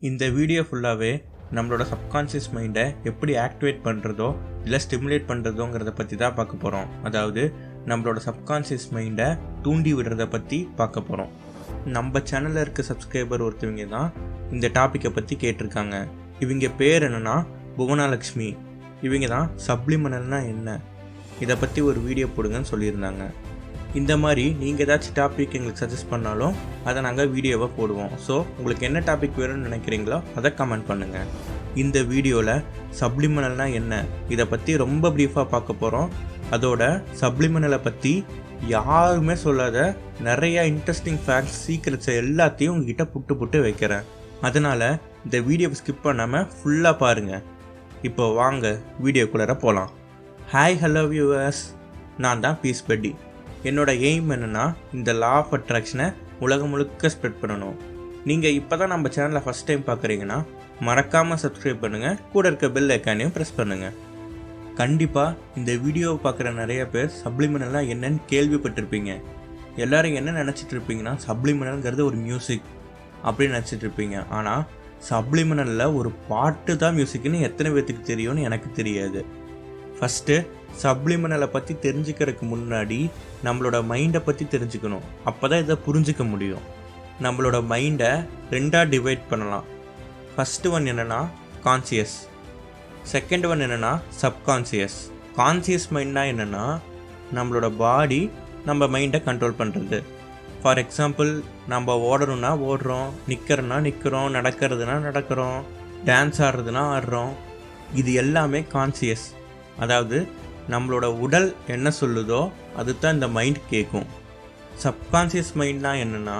இந்த வீடியோ ஃபுல்லாகவே நம்மளோட சப்கான்ஷியஸ் மைண்டை எப்படி ஆக்டிவேட் பண்ணுறதோ இல்லை ஸ்டிமுலேட் பண்ணுறதோங்கிறத பற்றி தான் பார்க்க போகிறோம். அதாவது நம்மளோட சப்கான்ஷியஸ் மைண்டை தூண்டி விடுறத பற்றி பார்க்க போகிறோம். நம்ம சேனலில் இருக்க சப்ஸ்கிரைபர் ஒருத்தவங்க தான் இந்த டாப்பிக்கை பற்றி கேட்டிருக்காங்க. இவங்க பேர் என்னென்னா புவனாலக்ஷ்மி. இவங்க தான் சப்ளிமினல்னால் என்ன, இதை பற்றி ஒரு வீடியோ போடுங்கன்னு சொல்லியிருந்தாங்க. இந்த மாதிரி நீங்கள் ஏதாச்சும் டாபிக் எங்களுக்கு சஜஸ்ட் பண்ணாலும் அதை நாங்கள் வீடியோவை போடுவோம். ஸோ உங்களுக்கு என்ன டாபிக் வேணும்னு நினைக்கிறீங்களோ அதை கமெண்ட் பண்ணுங்கள். இந்த வீடியோவில் சப்ளிமினல்னால் என்ன, இதை பற்றி ரொம்ப ப்ரீஃபாக பார்க்க போகிறோம். அதோட சப்ளிமினலை பற்றி யாருமே சொல்லாத நிறையா இன்ட்ரெஸ்டிங் ஃபேக்ட்ஸ், சீக்ரெட்ஸை எல்லாத்தையும் உங்ககிட்ட புட்டு வைக்கிறேன். அதனால் இந்த வீடியோவை ஸ்கிப் பண்ணாமல் ஃபுல்லாக பாருங்கள். இப்போ வாங்க வீடியோக்குள்ளார போகலாம். ஹாய் ஹலோ வியூவர்ஸ், நான் தான் பீஸ் பெட்டி. என்னோட எய்ம் என்னென்னா இந்த லா ஆஃப் அட்ராக்ஷனை உலகம் முழுக்க ஸ்ப்ரெட் பண்ணணும். நீங்கள் இப்போ தான் நம்ம சேனலை ஃபஸ்ட் டைம் பார்க்குறீங்கன்னா மறக்காமல் சப்ஸ்கிரைப் பண்ணுங்கள், கூட இருக்க பெல் ஐக்கானையும் ப்ரெஸ் பண்ணுங்கள். கண்டிப்பாக இந்த வீடியோவை பார்க்குற நிறைய பேர் சப்ளிமினல்னால் என்னன்னு கேள்விப்பட்டிருப்பீங்க. எல்லோரும் என்ன நினச்சிட்டு இருப்பீங்கன்னா சப்ளிமினல்ங்கிறது ஒரு மியூசிக் அப்படின்னு நினச்சிட்டு இருப்பீங்க. ஆனால் சப்ளிமினலில் ஒரு பாட்டு தான் மியூசிக்னு எத்தனை பேர்த்துக்கு தெரியும்னு எனக்கு தெரியாது. ஃபஸ்ட்டு சப்ளிமினலை பற்றி தெரிஞ்சுக்கிறதுக்கு முன்னாடி நம்மளோட மைண்டை பற்றி தெரிஞ்சுக்கணும். அப்போ தான் இதை புரிஞ்சிக்க முடியும். நம்மளோட மைண்டை ரெண்டாக டிவைட் பண்ணலாம். ஃபஸ்ட்டு ஒன் என்னென்னா கான்சியஸ், செகண்ட் ஒன் என்னென்னா சப்கான்சியஸ். கான்சியஸ் மைண்ட்னா என்னென்னா நம்மளோட பாடி நம்ம மைண்டை கண்ட்ரோல் பண்ணுறது. ஃபார் எக்ஸாம்பிள், நம்ம ஓடணுன்னா ஓடுறோம், நிற்கிறோன்னா நிற்கிறோம், நடக்கிறதுனா நடக்கிறோம், டான்ஸ் ஆடுறதுனா ஆடுறோம். இது எல்லாமே கான்சியஸ். அதாவது நம்மளோட உடல் என்ன சொல்லுதோ அது தான் இந்த மைண்ட் கேட்கும். சப்கான்சியஸ் மைண்ட்னா என்னென்னா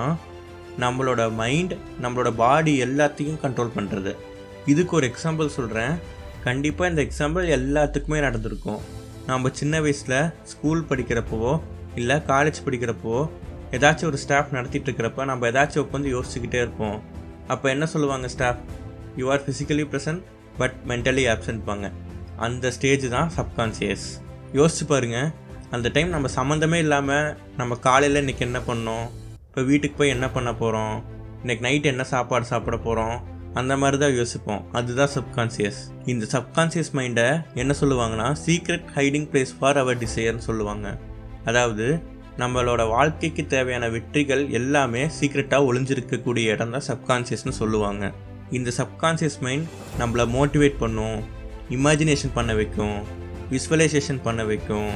நம்மளோட மைண்ட் நம்மளோட பாடி எல்லாத்தையும் கண்ட்ரோல் பண்ணுறது. இதுக்கு ஒரு எக்ஸாம்பிள் சொல்கிறேன். கண்டிப்பாக இந்த எக்ஸாம்பிள் எல்லாத்துக்குமே நடந்திருக்கும். நம்ம சின்ன வயசில் ஸ்கூல் படிக்கிறப்போ இல்லை காலேஜ் படிக்கிறப்போ ஏதாச்சும் ஒரு ஸ்டாஃப் நடத்திட்டு இருக்கிறப்ப நம்ம ஏதாச்சும் உட்காந்து யோசிச்சுக்கிட்டே இருப்போம். அப்போ என்ன சொல்லுவாங்க staff? You are physically present but mentally absent பாங்க. அந்த ஸ்டேஜ் தான் சப்கான்சியஸ். யோசிச்சு பாருங்கள், அந்த டைம் நம்ம சம்மந்தமே இல்லாமல் நம்ம காலையில் இன்றைக்கி என்ன பண்ணோம், இப்போ வீட்டுக்கு போய் என்ன பண்ண போகிறோம், இன்றைக்கி நைட்டு என்ன சாப்பாடு சாப்பிட போகிறோம், அந்த மாதிரி தான் யோசிப்போம். அதுதான் சப்கான்சியஸ். இந்த சப்கான்சியஸ் மைண்டை என்ன சொல்லுவாங்கன்னா secret hiding place for our டிசையர்னு சொல்லுவாங்க. அதாவது நம்மளோட வாழ்க்கைக்கு தேவையான வெற்றிகள் எல்லாமே சீக்ரெட்டாக ஒளிஞ்சிருக்கக்கூடிய இடம் தான் சப்கான்சியஸ்னு சொல்லுவாங்க. இந்த சப்கான்சியஸ் மைண்ட் நம்மளை மோட்டிவேட் பண்ணும், இமேஜினேஷன் பண்ண வைக்கும், விஸ்வலைசேஷன் பண்ண வைக்கும்.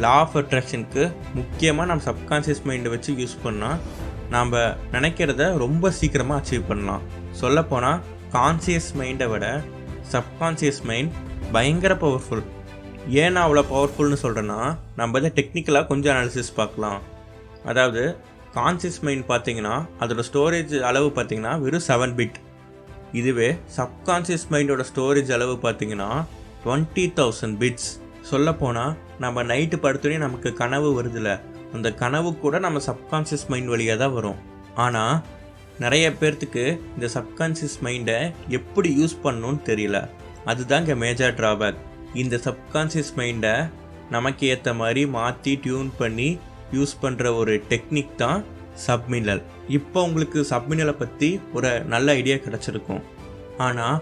லா ஆஃப் அட்ராக்ஷனுக்கு முக்கியமாக நம்ம சப்கான்ஷியஸ் மைண்டை வச்சு யூஸ் பண்ணால் நாம் நினைக்கிறத ரொம்ப சீக்கிரமாக அச்சீவ் பண்ணலாம். சொல்லப்போனால் கான்சியஸ் மைண்டை விட சப்கான்ஷியஸ் மைண்ட் பயங்கர பவர்ஃபுல். ஏன் நான் அவ்வளோ பவர்ஃபுல்னு சொல்கிறேன்னா, நம்ம இதை டெக்னிக்கலாக கொஞ்சம் அனாலிசிஸ் பார்க்கலாம். அதாவது கான்சியஸ் மைண்ட் பார்த்திங்கன்னா அதோட ஸ்டோரேஜ் அளவு பார்த்திங்கன்னா வெறும் 7 பிட். இதுவே சப்கான்ஷியஸ் மைண்டோட ஸ்டோரேஜ் அளவு பார்த்திங்கன்னா 20,000 பிட்ஸ். சொல்லப்போனால் நம்ம நைட்டு படுத்தோடனே நமக்கு கனவு வருதுல்ல, அந்த கனவு கூட நம்ம சப்கான்ஷியஸ் மைண்ட் வழியாக தான் வரும். ஆனால் நிறைய பேர்த்துக்கு இந்த சப்கான்ஷியஸ் மைண்டை எப்படி யூஸ் பண்ணணும்னு தெரியல. அதுதான் இங்கே மேஜர் ட்ராபேக். இந்த சப்கான்ஷியஸ் மைண்டை நமக்கு ஏற்ற மாதிரி மாற்றி டியூன் பண்ணி யூஸ் பண்ணுற ஒரு டெக்னிக் தான் சப்மினல். இப்போ உங்களுக்கு சப்மினலை பற்றி ஒரு நல்ல ஐடியா கிடச்சிருக்கும். ஆனால்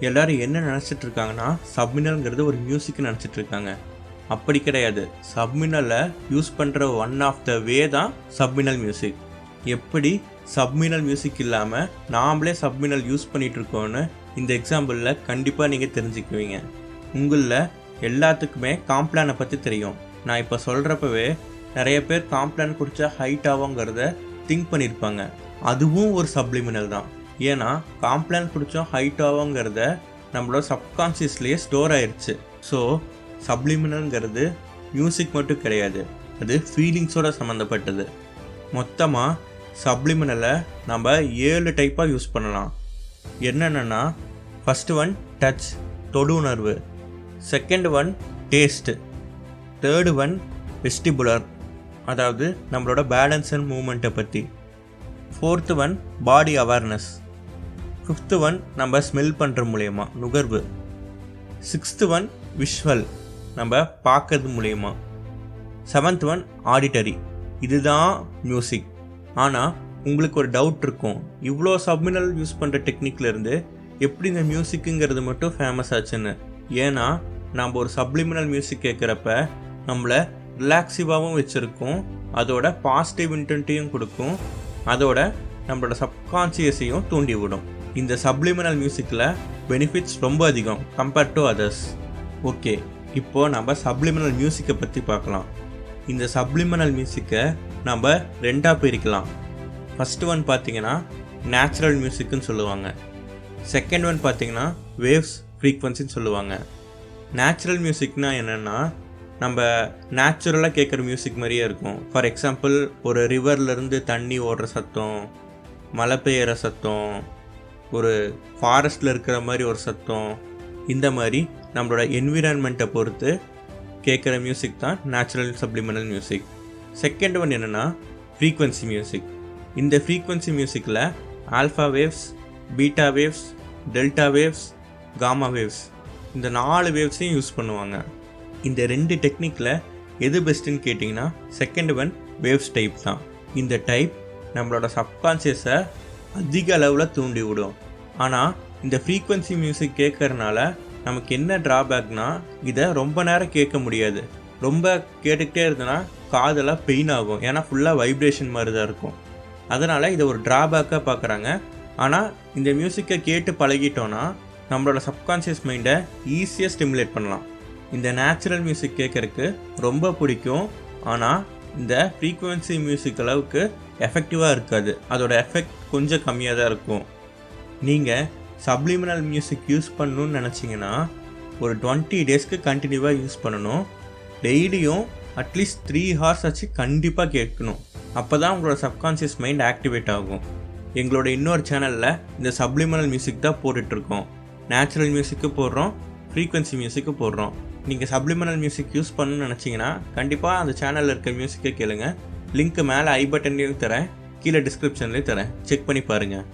எல்லோரும் என்ன நினச்சிட்டு இருக்காங்கன்னா சப்மினல்ங்கிறது ஒரு மியூசிக்னு நினச்சிட்டு இருக்காங்க. அப்படி கிடையாது. சப்மினலை யூஸ் பண்ணுற ஒன் ஆஃப் த வே தான் சப்மினல் மியூசிக். எப்படி சப்மினல் மியூசிக் இல்லாமல் நாமளே சப்மினல் யூஸ் பண்ணிகிட்டு இருக்கோன்னு இந்த எக்ஸாம்பிளில் கண்டிப்பாக நீங்கள் தெரிஞ்சுக்குவீங்க. உங்களில் எல்லாத்துக்குமே காம்ப்ளானை பற்றி தெரியும். நான் இப்போ சொல்கிறப்பவே நிறைய பேர் காம்ப்ளான் குடித்தா ஹைட் ஆகுங்கிறத திங்க் பண்ணியிருப்பாங்க. அதுவும் ஒரு சப்ளிமினல் தான். ஏன்னா காம்ப்ளான் குடித்தோம் ஹைட் ஆகுங்கிறத நம்மளோட சப்கான்ஷியஸ்லேயே ஸ்டோர் ஆயிடுச்சு. ஸோ சப்ளிமினல்ங்கிறது மியூசிக் மட்டும் கிடையாது, அது ஃபீலிங்ஸோட சம்மந்தப்பட்டது. மொத்தமாக சப்ளிமினலை நம்ம 7 டைப்பாக யூஸ் பண்ணலாம். என்னென்னா, ஃபஸ்ட்டு ஒன் டச், தொடு உணர்வு. Second one taste. Third one vestibular, அதாவது நம்மளோட பேலன்ஸ் அண்ட் மூமெண்ட்டை பற்றி. ஃபோர்த்து ஒன் பாடி அவேர்னஸ். ஃபிஃப்த்து ஒன் நம்ம ஸ்மெல் பண்ணுற மூலயமா, நுகர்வு. சிக்ஸ்த்து ஒன் விஷுவல், நம்ம பார்க்கறது மூலயமா. Seventh one auditory. இதுதான் மியூசிக். ஆனால் உங்களுக்கு ஒரு டவுட் இருக்கும், இவ்வளோ சப்மினல் யூஸ் பண்ணுற டெக்னிக்லேருந்து எப்படி இந்த மியூசிக்குங்கிறது மட்டும் ஃபேமஸ் ஆச்சுன்னு. ஏன்னா நம்ம ஒரு சப்ளிமினல் மியூசிக் கேட்குறப்ப நம்மளை ரிலாக்ஸிவாகவும் வச்சுருக்கும், அதோட பாசிட்டிவ் இன்டென்ட்டையும் கொடுக்கும், அதோட நம்மளோட சப்கான்சியஸையும் தூண்டி விடும். இந்த சப்ளிமினல் மியூசிக்கில் பெனிஃபிட்ஸ் ரொம்ப அதிகம் கம்பேர்ட் டு அதர்ஸ். ஓகே, இப்போது நம்ம சப்ளிமினல் மியூசிக்கை பற்றி பார்க்கலாம். இந்த சப்ளிமினல் மியூசிக்கை நம்ம ரெண்டாக பிரிக்கலாம். ஃபஸ்ட்டு ஒன் பார்த்திங்கன்னா நேச்சுரல் மியூசிக்குன்னு சொல்லுவாங்க. செகண்ட் ஒன் பார்த்திங்கன்னா வேவ்ஸ் ஃப்ரீக்வன்சின்னு சொல்லுவாங்க. நேச்சுரல் மியூசிக்னா என்னென்னா நம்ம நேச்சுரலாக கேட்குற மியூசிக் மாதிரியே இருக்கும். ஃபார் எக்ஸாம்பிள், ஒரு ரிவர்லேருந்து தண்ணி ஓடுற சத்தம், மழை பெய்கிற சத்தம், ஒரு ஃபாரஸ்ட்டில் இருக்கிற மாதிரி ஒரு சத்தம், இந்த மாதிரி நம்மளோட என்விரான்மெண்ட்டை பொறுத்து கேட்குற மியூசிக் தான் natural subliminal music. Second one என்னென்னா ஃப்ரீக்வன்சி மியூசிக். இந்த ஃப்ரீக்வன்சி மியூசிக்கில் alpha waves, beta waves, delta waves, gamma waves, இந்த 4 வேவ்ஸையும் யூஸ் பண்ணுவாங்க. இந்த 2 டெக்னிக்கில் எது பெஸ்ட்டுன்னு கேட்டிங்கன்னா செகண்ட் ஒன் வேவ்ஸ் டைப் தான். இந்த டைப் நம்மளோட சப்கான்சியஸை அதிக அளவில் தூண்டி விடும். ஆனால் இந்த ஃப்ரீக்வன்சி மியூசிக் கேட்கறனால நமக்கு என்ன ட்ராபேக்னா, இதை ரொம்ப நேரம் கேட்க முடியாது. ரொம்ப கேட்டுக்கிட்டே இருந்தோன்னா காதெல்லாம் பெயின் ஆகும், ஏன்னா ஃபுல்லாக வைப்ரேஷன் மாதிரி தான் இருக்கும். அதனால் இதை ஒரு ட்ராபேக்காக பார்க்குறாங்க. ஆனால் இந்த மியூசிக்கை கேட்டு பழகிட்டோன்னா நம்மளோட சப்கான்ஷியஸ் மைண்டை ஈஸியாக ஸ்டிமுலேட் பண்ணலாம். இந்த நேச்சுரல் மியூசிக் கேட்குறக்கு ரொம்ப பிடிக்கும், ஆனால் இந்த ஃப்ரீக்வன்சி மியூசிக் அளவுக்கு எஃபெக்டிவாக இருக்காது. அதோட எஃபெக்ட் கொஞ்சம் கம்மியாக தான் இருக்கும். நீங்கள் சப்ளிமினல் மியூசிக் யூஸ் பண்ணணுன்னு நினச்சிங்கன்னா ஒரு 20 டேஸ்க்கு கண்டினியூவாக யூஸ் பண்ணணும். டெய்லியும் அட்லீஸ்ட் 3 ஹார்ஸ் ஆச்சு கண்டிப்பாக கேட்கணும். அப்போ தான் உங்களோட சப்கான்ஷியஸ் மைண்ட் ஆக்டிவேட் ஆகும். எங்களோட இன்னொரு சேனலில் இந்த சப்ளிமினல் மியூசிக் தான் போட்டுட்ருக்கோம். நேச்சுரல் மியூசிக்கு போடுறோம், ஃப்ரீக்வன்சி மியூசிக்கு போடுறோம். நீங்கள் சப்ளிமினல் மியூசிக் யூஸ் பண்ணணும்னு நினச்சிங்கன்னா கண்டிப்பாக அந்த சேனலில் இருக்க மியூசிக்கை கேளுங்க. லிங்க்கு மேலே ஐ பட்டன்லேயும் தரேன், கீழே டிஸ்கிரிப்ஷன்லேயும் தரேன், செக் பண்ணி பாருங்கள்.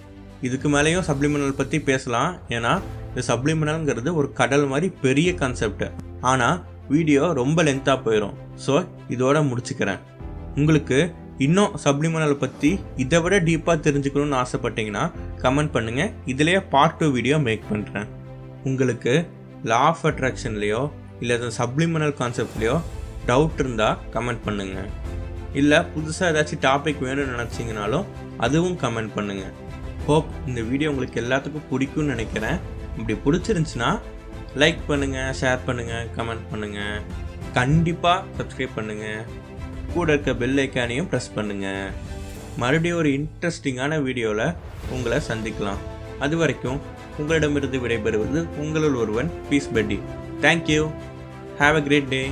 இதுக்கு மேலேயும் சப்ளிமினல் பற்றி பேசலாம், ஏன்னா இந்த சப்ளிமினல்ங்கிறது ஒரு கடல் மாதிரி பெரிய கான்செப்ட். ஆனால் வீடியோ ரொம்ப லென்த்தாக போயிடும். ஸோ இதோட முடிச்சுக்கிறேன். உங்களுக்கு இன்னும் சப்ளிமினல் பற்றி இதை விட டீப்பாக தெரிஞ்சுக்கணும்னு ஆசைப்பட்டீங்கன்னா கமெண்ட் பண்ணுங்கள். இதிலேயே பார்ட் 2 வீடியோ மேக் பண்ணுறேன். உங்களுக்கு லா ஆஃப் அட்ராக்ஷன்லேயோ இல்லை அந்த சப்ளிமினல் கான்செப்ட்லேயோ டவுட் இருந்தால் கமெண்ட் பண்ணுங்கள். இல்லை புதுசாக ஏதாச்சும் டாபிக் வேணும்னு நினச்சிங்கனாலும் அதுவும் கமெண்ட் பண்ணுங்கள். ஹோப் இந்த வீடியோ உங்களுக்கு எல்லாத்துக்கும் பிடிக்கும்னு நினைக்கிறேன். இப்படி பிடிச்சிருந்துச்சுன்னா லைக் பண்ணுங்கள், ஷேர் பண்ணுங்கள், கமெண்ட் பண்ணுங்கள். கண்டிப்பாக சப்ஸ்கிரைப் பண்ணுங்கள். கூட இருக்க பெல் ஐக்கானையும் ப்ரெஸ் பண்ணுங்கள். மறுபடியும் ஒரு இன்ட்ரெஸ்டிங்கான வீடியோவில் உங்களை சந்திக்கலாம். அது வரைக்கும் உங்களிடமிருந்து விடைபெறுவது உங்களுள் ஒருவன், பீஸ் பெட்டி. Thank you. Have a great day.